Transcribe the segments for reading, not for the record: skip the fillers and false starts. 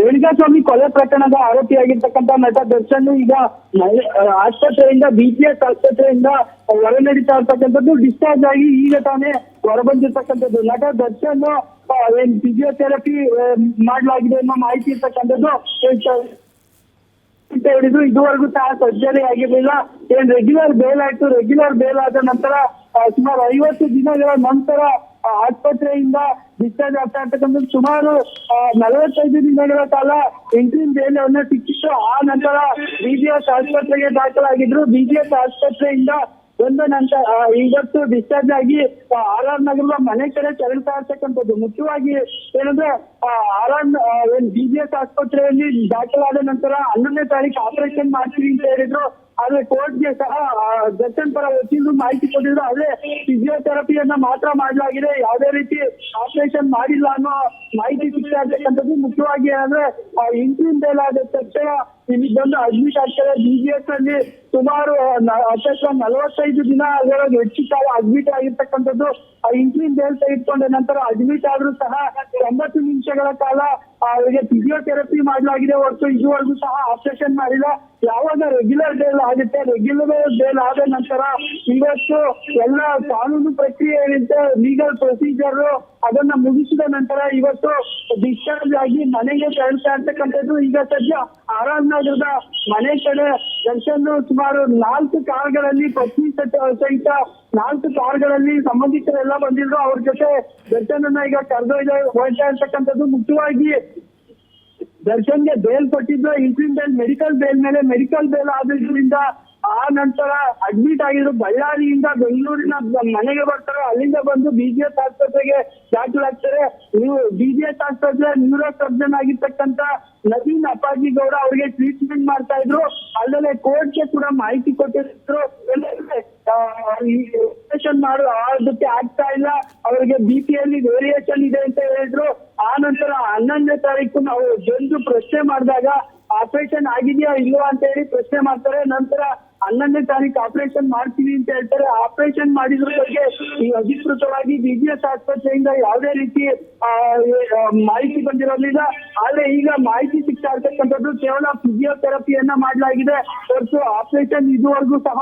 ರೇಣುಕಾಸ್ವಾಮಿ ಕೊಲೆ ಪ್ರಕರಣದ ಆರೋಪಿಯಾಗಿರ್ತಕ್ಕಂಥ ನಟ ದರ್ಶನ್ ಈಗ ಆಸ್ಪತ್ರೆಯಿಂದ BPS ಆಸ್ಪತ್ರೆಯಿಂದ ಹೊರ ನಡೀತಾ ಇರ್ತಕ್ಕಂಥದ್ದು. ಡಿಸ್ಚಾರ್ಜ್ ಆಗಿ ಈಗ ತಾನೇ ಹೊರಬಂದಿರ್ತಕ್ಕಂಥದ್ದು. ನಟ ದರ್ಶನ್ ಏನ್ ಫಿಸಿಯೋಥೆರಪಿ ಮಾಡಲಾಗಿದೆ ಅನ್ನೋ ಮಾಹಿತಿ ಇರ್ತಕ್ಕಂಥದ್ದು ಅಂತ ಹೇಳಿದ್ರು. ಇದುವರೆಗೂ ಸಹ ಸರ್ಜರಿ ಆಗಿರ್ಲಿಲ್ಲ. ಏನ್ ರೆಗ್ಯುಲರ್ ಬೇಲ್ ಆಯ್ತು. ರೆಗ್ಯುಲರ್ ಬೇಲ್ ಆದ ನಂತರ ಸುಮಾರು 50 ದಿನಗಳ ನಂತರ ಆಸ್ಪತ್ರೆಯಿಂದ ಡಿಸ್ಚಾರ್ಜ್ ಆಗ್ತಾ ಇರ್ತಕ್ಕಂಥದ್ದು. ಸುಮಾರು 45 ದಿನಗಳ ಕಾಲ ಇಂಟ್ರಿಮ್ ಬೇಲ್ ಅನ್ನ ಸಿಕ್ಕಿತ್ತು. ಆ ನಂತರ BGS ಆಸ್ಪತ್ರೆಗೆ ದಾಖಲಾಗಿದ್ರು. BGS ಆಸ್ಪತ್ರೆಯಿಂದ ಒಂದು ನಂತರ ಇವತ್ತು ಡಿಸ್ಚಾರ್ಜ್ ಆಗಿ RR ನಗರದ ಮನೆ ಕಡೆ ತೆರಳ್ತಾ ಇರ್ತಕ್ಕಂಥದ್ದು. ಮುಖ್ಯವಾಗಿ ಏನಂದ್ರೆ ಏನ್ BGS ಆಸ್ಪತ್ರೆಯಲ್ಲಿ ದಾಖಲಾದ ನಂತರ 11ನೇ ತಾರೀಕು ಆಪರೇಷನ್ ಮಾಡ್ತೀವಿ ಅಂತ ಹೇಳಿದ್ರು. ಆದ್ರೆ ಕೋರ್ಟ್ಗೆ ಸಹ ದರ್ಶನ್ ಪರ ವಕೀಲರು ಮಾಹಿತಿ ಕೊಟ್ಟಿದ್ರು. ಅದೇ ಫಿಸಿಯೋಥೆರಪಿಯನ್ನ ಮಾತ್ರ ಮಾಡಲಾಗಿದೆ, ಯಾವುದೇ ರೀತಿ ಆಪರೇಷನ್ ಮಾಡಿಲ್ಲ ಅನ್ನೋ ಮಾಹಿತಿ ಸಿಗ್ತಾ ಇರ್ತಕ್ಕಂಥದ್ದು. ಮುಖ್ಯವಾಗಿ ಏನಂದ್ರೆ ಇಂಟ್ರಿಮ್ ಬೇಲ್ ಆದ ತಕ್ಷಣ ಇಲ್ಲಿ ಬಂದು ಅಡ್ಮಿಟ್ ಆಗ್ತಾರೆ. BGS ಅಲ್ಲಿ ಸುಮಾರು 45 ದಿನ ಅದರೊಳಗೆ ಹೆಚ್ಚು ಕಾಲ ಅಡ್ಮಿಟ್ ಆಗಿರ್ತಕ್ಕಂಥದ್ದು. ಆ ಇಂಟ್ರಿಮ್ ಬೇಲ್ ತೆಗೆದುಕೊಂಡ ನಂತರ ಅಡ್ಮಿಟ್ ಆದ್ರೂ ಸಹ 90 ನಿಮಿಷಗಳ ಕಾಲ ಅವರಿಗೆ ಫಿಸಿಯೋಥೆರಪಿ ಮಾಡಲಾಗಿದೆ ಹೊರತು ಇದುವರೆಗೂ ಸಹ ಆಪರೇಷನ್ ಮಾಡಿಲ್ಲ. ಯಾವಾಗ ರೆಗ್ಯುಲರ್ ಬೇಲ್ ಆಗುತ್ತೆ, ರೆಗ್ಯುಲರ್ ಬೇಲ್ ಆದ ನಂತರ ಇವತ್ತು ಎಲ್ಲ ಕಾನೂನು ಪ್ರಕ್ರಿಯೆ ಏನಿದೆ, ಲೀಗಲ್ ಪ್ರೊಸೀಜರ್ ಅದನ್ನ ಮುಗಿಸಿದ ನಂತರ ಇವತ್ತು ಡಿಸ್ಚಾರ್ಜ್ ಆಗಿ ಮನೆಗೆ ತೆರಳ್ತಾ ಇರ್ತಕ್ಕಂಥದ್ದು. ಈಗ ಸದ್ಯ RR ನಗರದ ಮನೆ ಕಡೆ ದರ್ಶನ್ ಸುಮಾರು 4 ಕಾರ್ಗಳಲ್ಲಿ ಪತ್ನಿ ಸಹಿತ 4 ಕಾರ್ಗಳಲ್ಲಿ ಸಂಬಂಧಿಕರೆಲ್ಲ ಬಂದಿದ್ರು. ಅವ್ರ ಜೊತೆ ದರ್ಶನ್ ಅನ್ನ ಈಗ ಕರೆದೊಯ್ದು ಹೋಗ್ತಾ ಇರ್ತಕ್ಕಂಥದ್ದು. ಮುಖ್ಯವಾಗಿ ದರ್ಶನ್ಗೆ ಬೇಲ್ ಕೊಟ್ಟಿದ್ದು ಇಂಟ್ರಿಮ್ ಬೇಲ್, ಮೆಡಿಕಲ್ ಬೇಲ್ ಮೇಲೆ ಮೆಡಿಕಲ್ ಬೇಲ್ ಆದ್ರಿಂದ ಆ ನಂತರ ಅಡ್ಮಿಟ್ ಆಗಿದ್ರು. ಬಳ್ಳಾರಿಯಿಂದ ಬೆಂಗಳೂರಿನ ಮನೆಗೆ ಬರ್ತಾರೆ. ಅಲ್ಲಿಂದ ಬಂದು BGS ಆಸ್ಪತ್ರೆಗೆ ದಾಖಲಾಗ್ತಾರೆ. BGS ಆಸ್ಪತ್ರೆ ನ್ಯೂರೋ ಸರ್ಜನ್ ಆಗಿರ್ತಕ್ಕಂಥ ನವೀನ್ ಅಪ್ಪಾಜಿ ಗೌಡ ಅವರಿಗೆ ಟ್ರೀಟ್ಮೆಂಟ್ ಮಾಡ್ತಾ ಇದ್ರು. ಅಲ್ಲದೆ ಕೋರ್ಟ್ಗೆ ಕೂಡ ಮಾಹಿತಿ ಕೊಟ್ಟಿದ್ರು. ಅದಕ್ಕೆ ಆಗ್ತಾ ಇಲ್ಲ, ಅವರಿಗೆ BP-ಯಲ್ಲಿ ವೇರಿಯೇಷನ್ ಇದೆ ಅಂತ ಹೇಳಿದ್ರು. ಆ ನಂತರ 11ನೇ ತಾರೀಕು ನಾವು ಬಂದು ಪ್ರಶ್ನೆ ಮಾಡಿದಾಗ ಆಪರೇಷನ್ ಆಗಿದೆಯಾ ಇಲ್ವಾ ಅಂತ ಹೇಳಿ ಪ್ರಶ್ನೆ ಮಾಡ್ತಾರೆ. ನಂತರ 11ನೇ ತಾರೀಕು ಆಪರೇಷನ್ ಮಾಡ್ತೀವಿ ಅಂತ ಹೇಳ್ತಾರೆ. ಆಪರೇಷನ್ ಮಾಡಿದ್ರ ಬಗ್ಗೆ ಈ ಅಧಿಕೃತವಾಗಿ BGS ಆಸ್ಪತ್ರೆಯಿಂದ ಯಾವುದೇ ರೀತಿ ಮಾಹಿತಿ ಬಂದಿರಲಿಲ್ಲ. ಆದ್ರೆ ಈಗ ಮಾಹಿತಿ ಸಿಗ್ತಾ ಇರ್ತಕ್ಕಂಥದ್ದು ಕೇವಲ ಫಿಸಿಯೋಥೆರಪಿಯನ್ನ ಮಾಡಲಾಗಿದೆ ಹೊರತು ಆಪರೇಷನ್ ಇದುವರೆಗೂ ಸಹ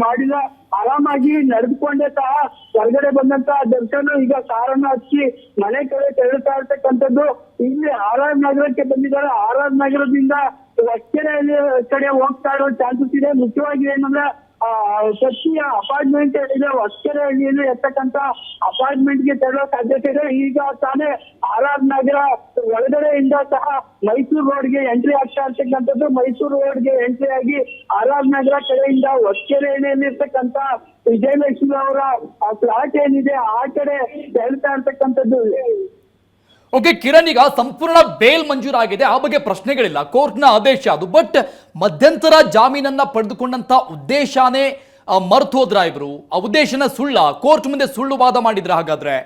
ಮಾಡಿಲ್ಲ. ಆರಾಮಾಗಿ ನಡೆದುಕೊಂಡೇ ಸಹ ಹೊರಗಡೆ ಬಂದಂತ ದರ್ಶನ್ ಈಗ ಕಾರನ್ನ ಹಚ್ಚಿ ಮನೆ ಕಡೆ ತೆರಳುತ್ತಾ ಇರ್ತಕ್ಕಂಥದ್ದು. ಇಲ್ಲಿ RR ನಗರಕ್ಕೆ ಬಂದಿದ್ದಾರೆ. RR ನಗರದಿಂದ ಹೊಸಕೆರೆ ಕಡೆ ಹೋಗ್ತಾ ಇರೋ ಚಾನ್ಸಸ್ ಇದೆ. ಮುಖ್ಯವಾಗಿ ಏನಂದ್ರೆ ಸಚಿಯ ಅಪಾರ್ಟ್ಮೆಂಟ್ ಇದೆ, ಹೊಸಕೆರೆ ಹಳ್ಳಿಯಲ್ಲಿ ಇರ್ತಕ್ಕಂಥ ಅಪಾರ್ಟ್ಮೆಂಟ್ ಗೆ ತೆರಳೋ ಸಾಧ್ಯತೆ ಇದೆ. ಈಗ ತಾನೇ RR ನಗರ ಒಳಗಡೆಯಿಂದ ಸಹ ಮೈಸೂರು ರೋಡ್ಗೆ ಎಂಟ್ರಿ ಆಗ್ತಾ ಇರ್ತಕ್ಕಂಥದ್ದು. ಮೈಸೂರು ರೋಡ್ಗೆ ಎಂಟ್ರಿ ಆಗಿ RR ನಗರ ಕಡೆಯಿಂದ ಹೊಸಕೆರೆ ಹಳ್ಳಿಯಲ್ಲಿ ಇರ್ತಕ್ಕಂಥ ವಿಜಯಲಕ್ಷ್ಮಿ ಅವರ ಫ್ಲಾಟ್ ಏನಿದೆ ಆ ಕಡೆ ತೆರಳ್ತಾ ಇರ್ತಕ್ಕಂಥದ್ದು. ಓಕೆ ಕಿರಣ್, ಈಗ ಸಂಪೂರ್ಣ ಬೇಲ್ ಮಂಜೂರಾಗಿದೆ, ಆ ಬಗ್ಗೆ ಪ್ರಶ್ನೆಗಳಿಲ್ಲ, ಕೋರ್ಟ್ನ ಆದೇಶ ಅದು. ಬಟ್ ಮಧ್ಯಂತರ ಜಾಮೀನನ್ನ ಪಡೆದುಕೊಂಡಂತ ಉದ್ದೇಶನೇ ಮರ್ತು ಹೋದ್ರ ಇವರು? ಆ ಉದ್ದೇಶನ ಸುಳ್ಳ? ಕೋರ್ಟ್ ಮುಂದೆ ಸುಳ್ಳು ವಾದ ಮಾಡಿದ್ರ ಹಾಗಾದ್ರೆ?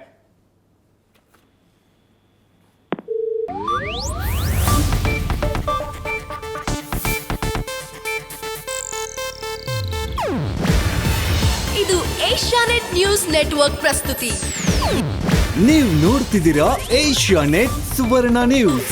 ಇದು ಏಷ್ಯಾನೆಟ್ ನ್ಯೂಸ್ ನೆಟ್ವರ್ಕ್ ಪ್ರಸ್ತುತಿ. ನೀವು ನೋಡ್ತಿದ್ದೀರಾ ಏಷ್ಯಾನೆಟ್ ಸುವರ್ಣ ನ್ಯೂಸ್.